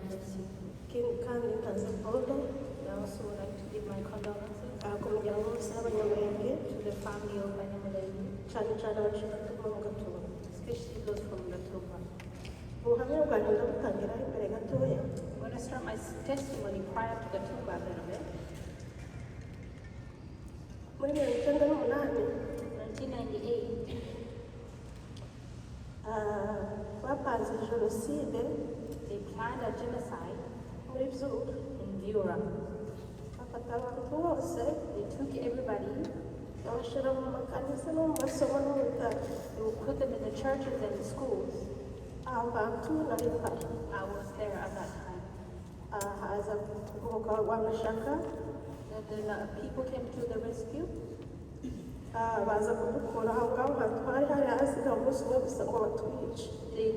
bless you. kandi nkaza Paulo I also would like to give my condolences ku muryango wose w'abanyamurenge to the family of Banyamulenge, cyane cyane abacikacumu mu Gatumba. especially those from Mugatumba. Ubuhamya bwanjye ndabutangira imbere gatoya. I'm going to start my testimony prior to Gatumba a little bit. Muri 1998 1998, bapanze jenoside they planned a genocide muri Byumba. in Viura. Bafata abantu bose They took everybody, babashyira mu makanisa no mu masomo no mu bitaro. they would put them in the churches and the schools. Abo bantu nari mpari. I was there at that time. Haza umugabo w'amashyaka Then people came to the rescue. baza kudukura aho ngaho hantu hari hasigaye umunsi umwe gusa ngo batwice. They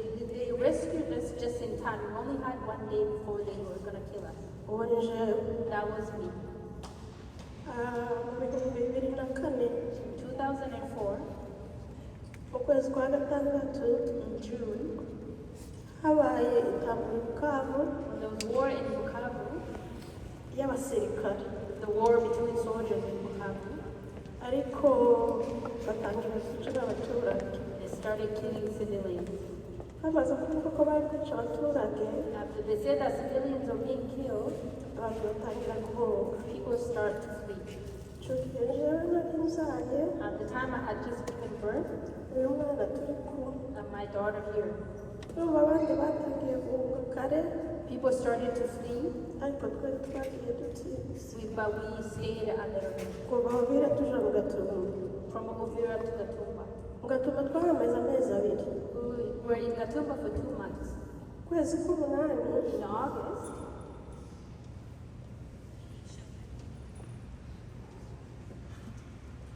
rescued us just in time. We only had one day before they were going to kill us. Uwo ni jewe. That was me. Mu bihumbi 2004 In 2004, mu kwezi kwa gatandatu in June, habaye intambara i Bukavu when there was war in Bukavu, y'abasirikare, the war between soldiers in Bukavu, ariko batangira kwica n'abaturage. they started killing civilians. Bamaze kuvuga ko bari kwica abaturage, After they said that civilians are being killed, abantu batangira guhunga. people start to flee. Icyo gihe jewe nari nzaye At the time, I had just given birth, uyu mwana turi kumwe. and my daughter here. Urumva abandi batangiye guhunga kare, People started to flee, ariko twari twagiye dutsinze. but we stayed a little bit. Kuva aho bira tuja mu Gatumba. From Uvira to Gatumba. Mu Gatumba twahamaze amezi abiri. We were in Gatumba for 2 months. Ukwezi k'umunani In August,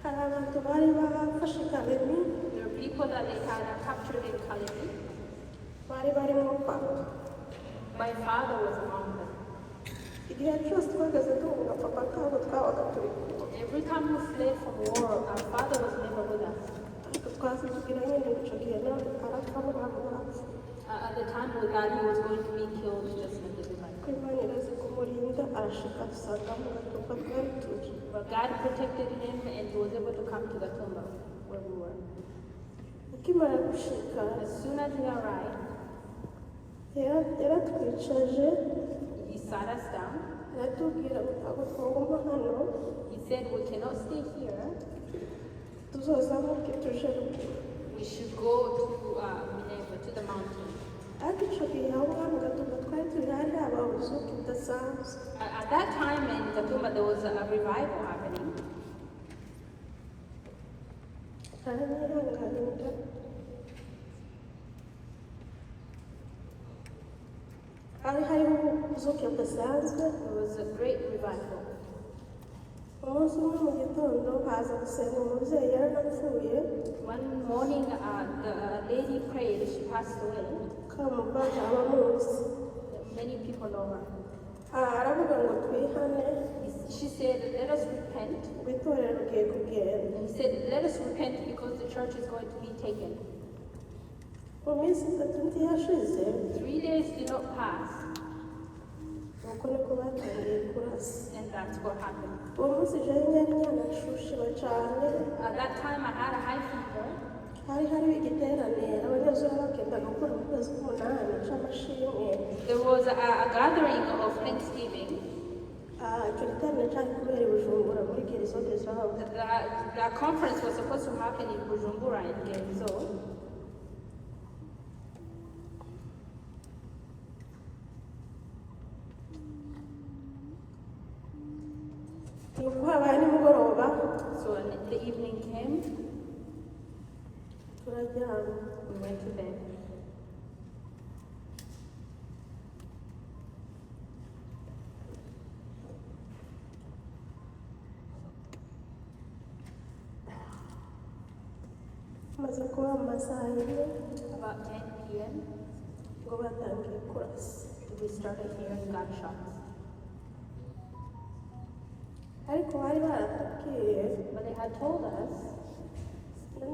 hari abantu bari bafashe Kalemi, there were people that they had captured in Kalemi. bari barimo kwaka. My father was among them. Igihe cyose twageze duhunga papa kabo twabaga turi kumwe. Every time we fled from war, our father was never with us. Ariko twazi tugira nyine icyo gihe nawe arapfa n'abantu bapfa. At the time we thought he was going to be killed just like everybody. Ko Imana irazi kumurinda arashika dusanga mu Gatumba twari turi. But God protected him and he was able to come to Gatumba where we were. Akimara gushika As soon as he arrived, yaratwicaje he sat us down. aratubwira ngo ntabwo twaguma hano He said, we cannot stay here. tuzozamuke tuje ruguru. We should go to Mineva, to the mountain. ariko icyo gihe aho ngaho mu Gatumba twari turi hari habaye ubuzuki budasanzwe. At that time in Gatumba, there was a revival happening. Aranyihanganira hari hariho ubuzuki budasanzwe. It was a great revival. Umunsi umwe mu gitondo haza gusenga umubyeyi yaranapfuye One morning, the lady prayed. She passed away. Kamuvanga abamuzi. Many people know her. Aravuga ngo twihane She said, let us repent. itorero rigiye kugenda. And he said, let us repent because the church is going to be taken. Mu minsi itatu ntiyashize 3 days did not pass, nuko niko batangiye kurasa. and that's what happened. Uwo munsi jewe nyari nyanashushiwe cyane. At that time, I had a high fever. Hari hariho igiterane abanyeshuri bakenda gukora mu kwezi k'umunani c'amashimwe. There was a gathering of Thanksgiving. Icyo giterane cyari kubera i Bujumbura muri Gerizo Deshaho. The conference was supposed to happen in Bujumbura in Genzo. Nuko habaye nimugoroba So when the evening came, turaryama. we went to bed. Maze kuba mu masaha yine About 10 p.m., ngo batangiye kurasa. we started hearing gunshots. Ariko bari baratubwiye But they had told us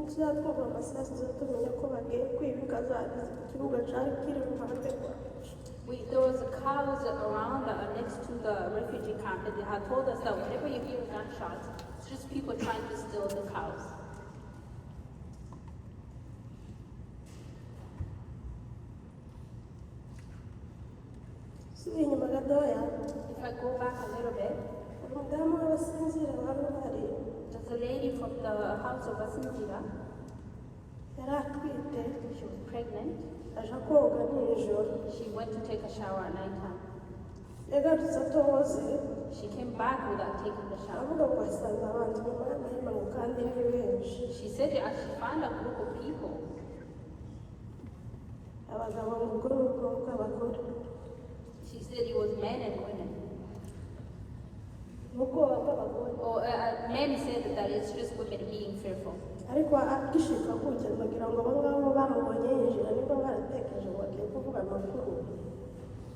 tuzatwumva amasasu tuzatumenya ko bagiye kwiba inka zacu ku kibuga cyari kiri iruhande rwacu. there was a cows around next to the refugee camp, and they had told us that whenever you hear gunshots, it's just people trying to steal the cows. subiye inyuma gatoya If I go back a little bit, umudamu w'abasinzira wari uhari there's a lady from the house of Asinjira. yari atwite She was pregnant. aje koga nijoro She went to take a shower at night time. yagarutse atoze She came back without taking the shower. avuga ngo asanze abantu nyuma y'amahema ngo kandi ni benshi She said she found a group of people. abagabo mu bwoko bw'abagore She said it was men and women. mu bwoba bw'abagore Men said that it's just women being fearful. ariko agishika kujya kugira ngo abo ngabo bamubonye yinjira nibwo baratekereje ngo bagiye kuvuga amakuru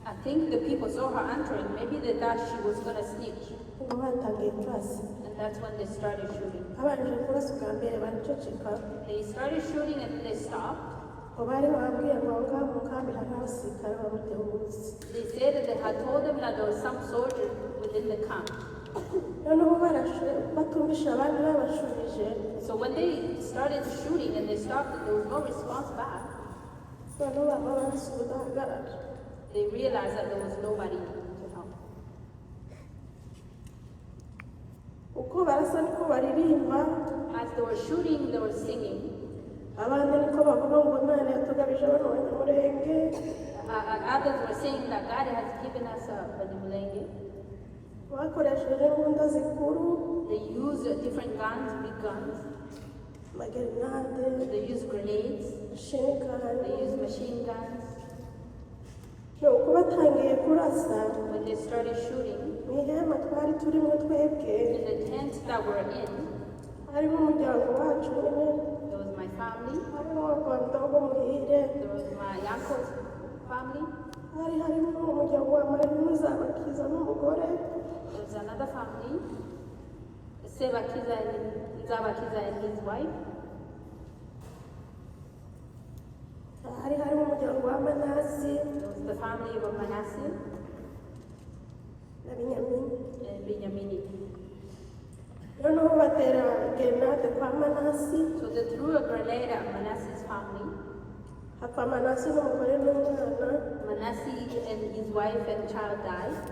I think the people saw her entering. Maybe they thought she was going to snitch. ngo batangiye kurasa And that's when they started shooting. abanje kurasa ubwa mbere baraceceka They started shooting and they stopped. ngo bari bababwiye ngo aho ngaho mu kambi hari abasirikare bamutehuza They said that they had told them that there was some soldier within the camp. noneho barashe batumvisha abandi babashubije So when they started shooting and they stopped, there was no response back. noneho baba barasa ubudahagarara They realized that there was nobody to help. uko barasa niko baririmba As they were shooting, they were singing. abandi niko bavuga ngo imana yatugabije bano banyamurenge Others were saying that God has given us a Banyamulenge. bakoresheje imbunda zikuru They use different guns, big guns. amagerinade They use grenades. shinikani They use machine guns. nuko batangiye kurasa When they started shooting, mu ihema twari turimo twebwe in the tent that we're in, harimo umuryango wacu nyine there was my family, harimo abaganda bo muhire there was my uncle's family, harimo umuryango wa marina uzabakiza n'umugore there was another family, Zabakiza and his wife, harimo umuryango wa manasi there was the family of Manasseh na binyamini and Binyamini. noneho batera gerenade kwa manasi So they threw a grenade at Manasseh's family. hapfa manasi n'umugore n'umwana Manasseh and his wife and child died.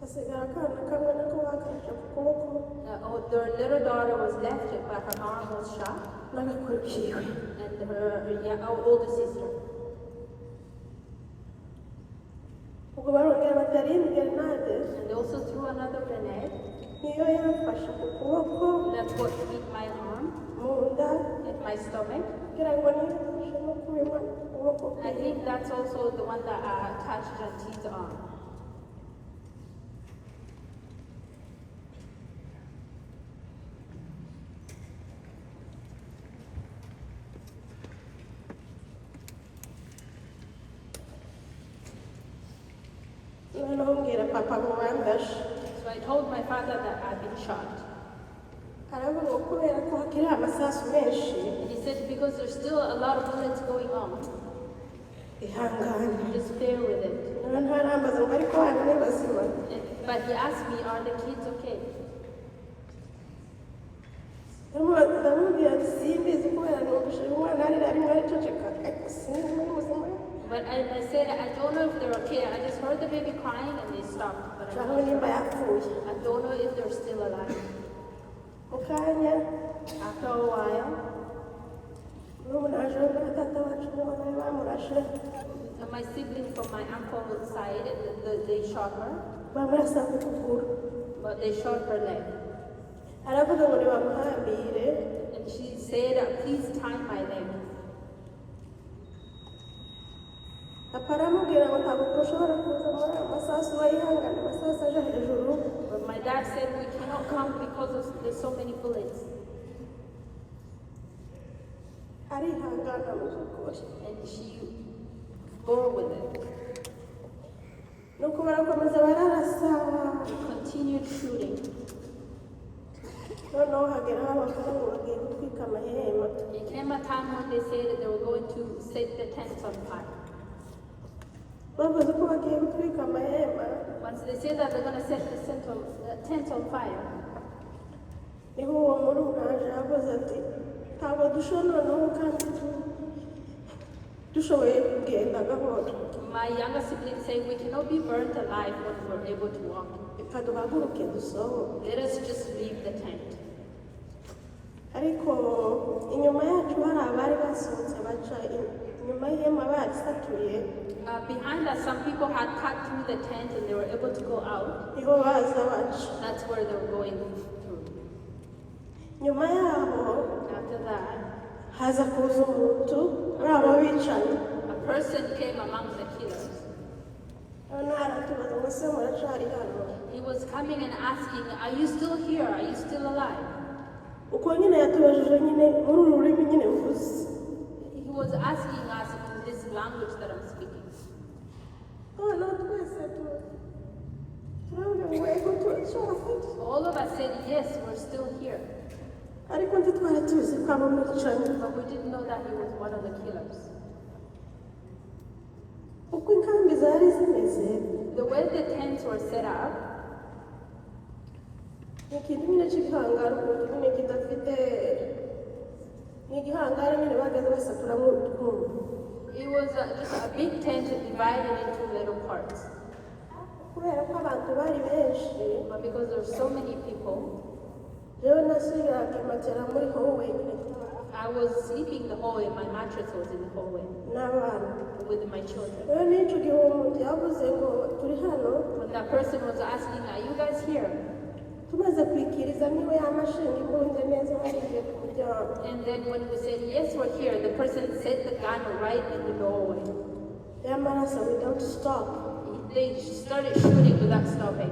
hasigara akana kamwe nako bakarashe ku kuboko Their little daughter was left, but her arm was shot, n'agakurikiwe and her older sister. ubwo barongera batera iyindi gerenade And they also threw another grenade. niyo yamfashe ku kuboko That's what hit my arm, mu nda hit my stomach. kugira ngo niyifashe no kubima ukuboko I think that's also the one that touched Janti's arm. noneho mbwira papa ngo bandashe So I told my father that I'd been shot. aravuga ngo kubera ko hakiri amasasu menshi And he said, because there's still a lot of bullets going on, ihangane just bear with it. noneho arambaza ngo ariko hano ni bazima But he asked me, are the kids okay? ndamubwira ati simbizi kubera numvise umwana arira arimo ariceceka ariko sinzi muri muzima But I said, I don't know if they're okay. I just heard the baby crying and they stopped. But I'm cyangwa not nimba sure. yapfuye I don't know if they're still alive. mu kanya After a while, n'umunaje na tata wacu nibo bari bamurashe my sibling from my uncle's side, they shot her, bamurasa ku kuguru but they shot her leg. aravuga ngo nibamuhambire And she said, please tie my leg. papa aramubwira ngo ntabwo dushobora kuza muri aya masasu bayihangane amasasu aje hejuru But my dad said, we cannot come because there's so many bullets. arihangana mu by'ukuri And she bore with it. nuko barakomeza bararasa We continued shooting. noneho hageraho abakora ngo bagiye gutwika amahema It came a time when they said that they were going to set the tents on fire. bavuze ko bagiye gutwika amahema Once they say that they're going to set the tent on fire, niho uwo murumuna yavuze ati ntabwo dushobora noneho kandi dushoboye kugenda gahoro my younger siblings say we cannot be burnt alive when we're able to walk. reka duhaguruke dusohoke Let us just leave the tent. ariko inyuma yacu hari abari basohotse baca inyuma y'ihema barisatuye Behind us, some people had cut through the tent and they were able to go out. niho baza baca That's where they were going through. nyuma yaho After that, haza kuza umuntu ari abo bicaye a person came among the killers. noneho aratubaza ngo se muracari hano He was coming and asking, are you still here? Are you still alive? uko nyine yatubajije nyine muri uru rurimi nyine mvuze He was asking us in this language that I'm speaking. noneho twese turavuga ngo ego turacafite All of us said, yes, we're still here. ariko ntitwari tuzi ko abo mwicaye But we didn't know that he was one of the killers. uko inkambi zari zimeze The way the tents were set up, ni ikintu nyine cy'igihangari ukuntu nyine kidafite ni igihangari nyine bageze basaturamo utwuma it was just a big tent divided into little parts. kubera ko abantu bari benshi But because there were so many people, rero nasubiraga matera muri hallway nyine I was sleeping in the hallway. My mattress was in the hallway n'abana with my children. rero n'icyo gihe uwo muntu yavuze ngo turi hano When that person was asking, are you guys here? tumaze kwikiriza niwe yamashinga imbunde neza hariye ku muryango And then when we said, yes, we're here, the person set the gun right in the doorway. y'amaraso without stop They started shooting without stopping.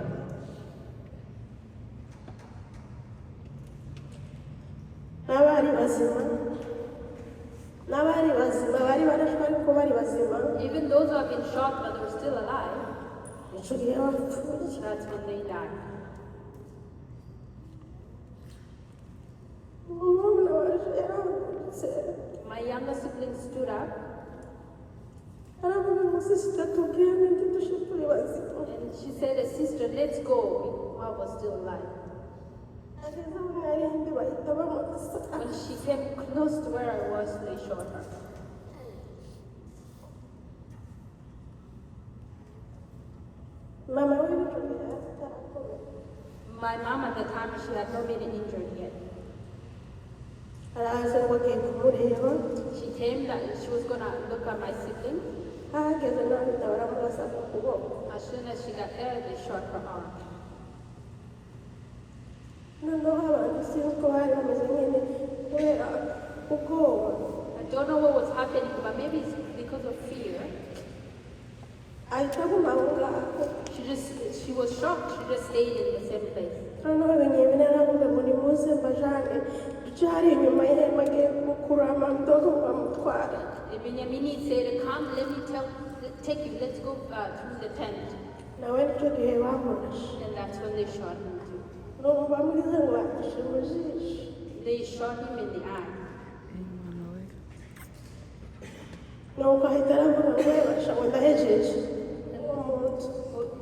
n'abari bazima bari barashwe ariko bari bazima Even those who have been shot but they were still alive, icyo gihe bapfuye that's when they died. umwana waje yarahagurutse My younger sibling stood up aravuga ngo sisita tubwire n'indi dushe turi bazima and she said, sister, let's go while we're still alive. ageze aho narindi bahita bamurasa When she came close to where I was, they shot her. mama we w'icyo gihe atarakomeye My mom at the time, she had not been injured yet. araza ngo agiye kumureba She came that she was gonna look at my sibling. ahageze n'ahita baramurasa ku kuboko As soon as she got there, they shot her arm. noneho abantu sinzi ko bari bameze nyine kubera ubwoba I don't know what was happening, but maybe it's because of fear. ahita aguma aho ngaho She was shocked. She just stayed in the same place. noneho binyebine aravuga ngo nimuze mbajane duce hari inyuma y'ihema agiye gukurama ndogo bamutwara Binyamini said, come, let me take you. Let's go through the tent. nawe nicyo gihe bamurashe And that's when they shot him too. numva murize ngo batishe mu jisho They shot him in the eye. nuko ahita aravuga ngo yabasha ngo ndahejeje uwo muntu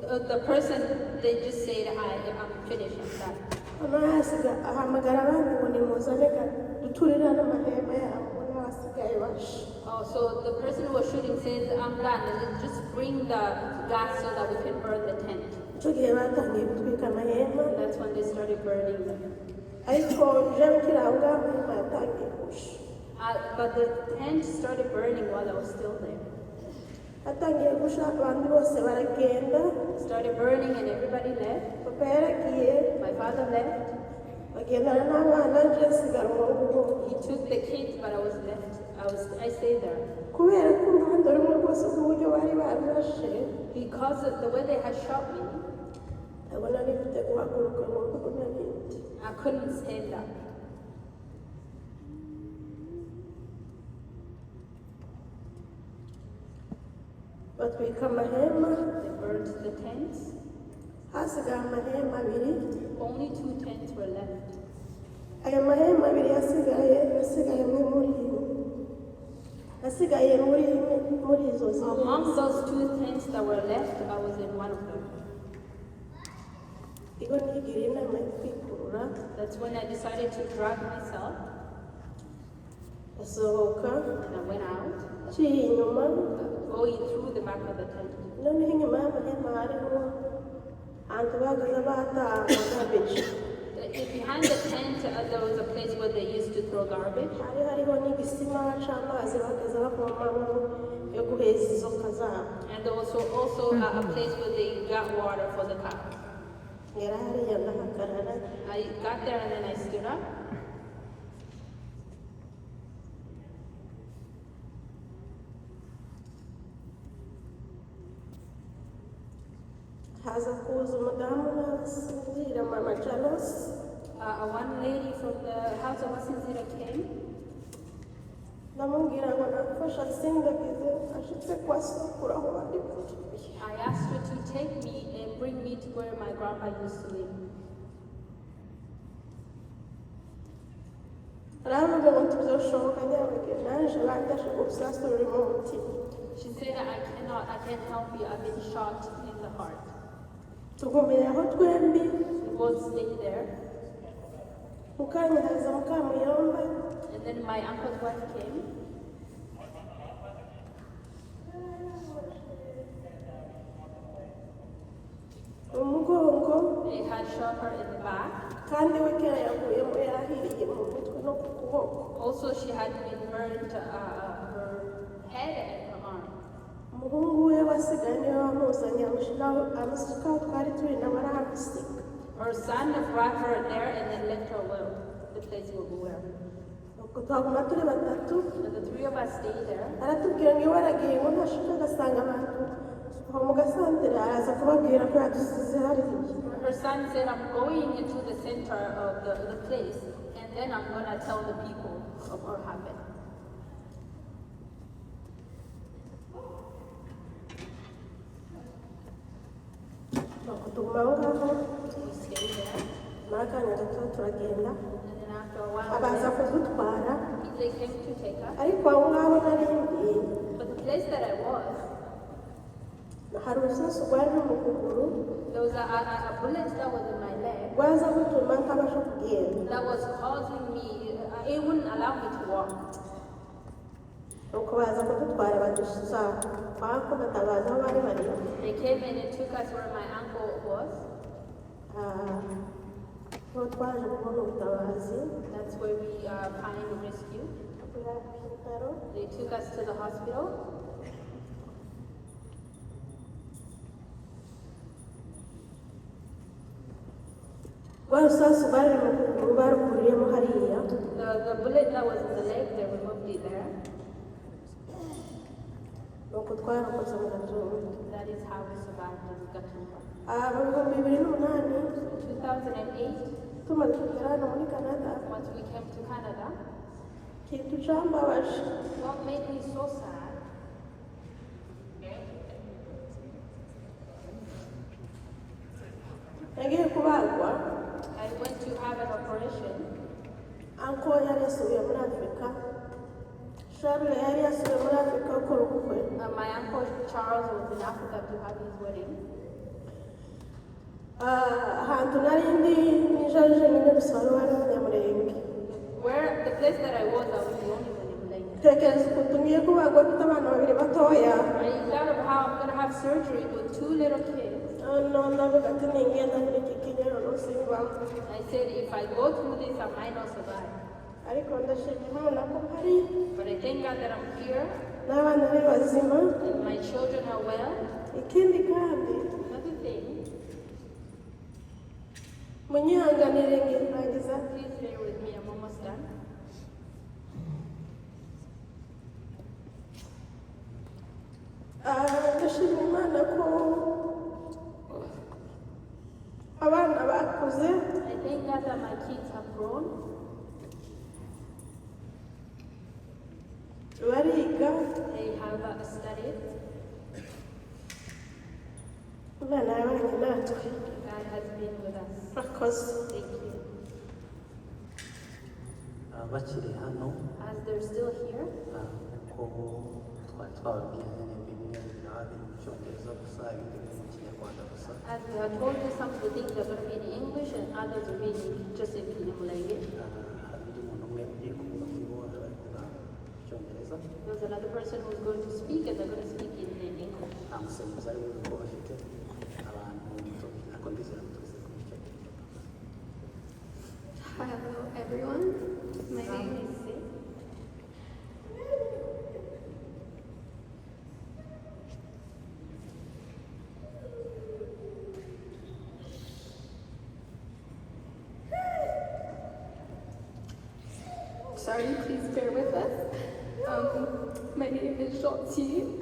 The person, they just said, I'm finished. I'm done. noneho hasiga ahamagara abandi ngo nimuzane duturira n'amahema yabo n'abasigaye bashe Oh, so the person who was shooting says, I'm done. Let's just bring the gas so that we can burn the tent. icyo gihe batangiye gutwika amahema And that's when they started burning them. ariko jewe nkiri aho ngaho amahema yatangiye gusha But the tent started burning while I was still there. atangiye gusha abantu bose baragenda It started burning and everybody left. papa yaragiye My father left. bagendana n'abana nje nsigara mu rugo He took the kids, but I was left. I stayed there. kubera ko uruhande rumwe rwose rw'uburyo bari babirashe Because of the way they had shot me, ndabona nifite guhaguruka ngo mvugo n'ibindi I couldn't stand up. batwika amahema They burned the tents. hasigaye amahema abiri Only 2 tents were left. ayo mahema abiri yasigaye muri imwe muri izo zimwe. Among those 2 tents that were left, I was in one of them. Iyo nigira inama yo kwikurura, That's when I decided to drag myself, asohoka, and I went out, nciye inyuma, going through the back of the tent. noneho inyuma y'amahema hariho ahantu bahagaze bataha garbage. Behind the tent, there was a place where they used to throw garbage. hari hariho n'igisima c'amazi bahagaze bavomamo yo guheza izo nka zabo. And there was also a place where they got water for the cows. Ngera hariya ndahagarara, I got there and then I stood up. haza kuza umudamu n'abasinzira mama Jalos, One lady from the house of Asinzira came. ndamubwira ngo nagufasha sindagize ashitse kwa sokuru aho bari batuye. I asked her to take me and bring me to where my grandpa used to live. aravuga ngo tubyoshoboka nyabage naje bandashe ubusasu ruri mu mutima. She said, I can't help you. I've been shot in the heart. tugumye aho twembi, We both stayed there. mukanya haza mukamuyomba, And then my uncle's wife came. umugongo, They had shot her in the back. kandi we kera yavuyemo yarahiriye mu mutwe no ku kuboko. Also, she had been burned her head and her arm. umuhungu we wasigaye niwe wamuzanye amushyiraho amusukaho twari turi nawe arahamusiga. Her son brought her there and then left her well, the place where we were. ubwo twaguma turi batatu, So the 3 of us stayed there. aratubwira ngo iwe aragiye ngo ntashaka agasanga abantu aho mu gasantere, araza kubabwira ko yadusize hariya. Her son said, I'm going into the center of the place and then I'm going to tell the people of what happened. nuko tuguma aho ngaho, We stayed there. n'akanya gato turagenda, And then after a while, abaza kudutwara, they came to take us. ariko aho ngaho narindi But the place that I was, hari urusasu rwari no mu kuguru there was a bullet that was in my leg rwaza gutuma ntabasha kugenda. that was causing me, it wouldn't allow me to walk. nuko baza kudutwara badusa kwako batabaza aho bari bari. They came in and took us where my uncle was. niho twaje kubona ubutabazi That's where we find rescue. bwa bitaro. They took us to the hospital. rwa rusasu rwari mu kuguru barukuriyemo hariya, The bullet that was in the leg, they removed it there. nuko twarokotse mu gatumba. That is how we survived in Mugatumba. mu bihumbi 2008 2008, tumaze kugera hano muri Canada, once we came to Canada, ikintu cambabaje what made me so sad, nagiye kubagwa. I went to have an operation. anko yari yasubiye muri Afurika, Charles yari yasubiye muri Afurika gukora ubukwe. My uncle Charles was in Africa to have his wedding. ahantu nari ndi nijaje nyine rusaro wari abanyamurenge. Where the place that I was the only one in Lake. tekereza ukuntu ngiye kubagwa mfite abana babiri batoya. I thought of how I'm gonna have surgery with 2 little kids. no ndavuga ati ningenda muri iki kinyararo simbamo, I said if I go through this, I might not survive. ariko ndashima Imana ko hari But I thank God that I'm here n'abana be bazima. and my children are well. ikindi kandi Another thing, munyihanganire ngirangiza. please bear with me. I'm almost done. ndashima Imana ko abana bakuze, I thank God that my kids have grown. bariga, They have studied. Imana yabanye natwe. God has been with us. Murakoze. Thank you. bakiri hano As they're still here, uko twari twababwiye bimwe birabe mu cyongereza gusa ibindi mu kinyarwanda gusa. As we had told you, some of the things are going to be in English and others are being just in Kinyamulenge. Hari undi muntu umwe ugiye kuvuga muri bo aravuga icyongereza. There's another person who's going to speak and they're going to speak in English. Nta musemuzi ari buze ko bafite abantu ntabwo ndizera ko tuzi ku cyongereza. Hello everyone, my name is Sorry, please bear with us. My name is Shotzi.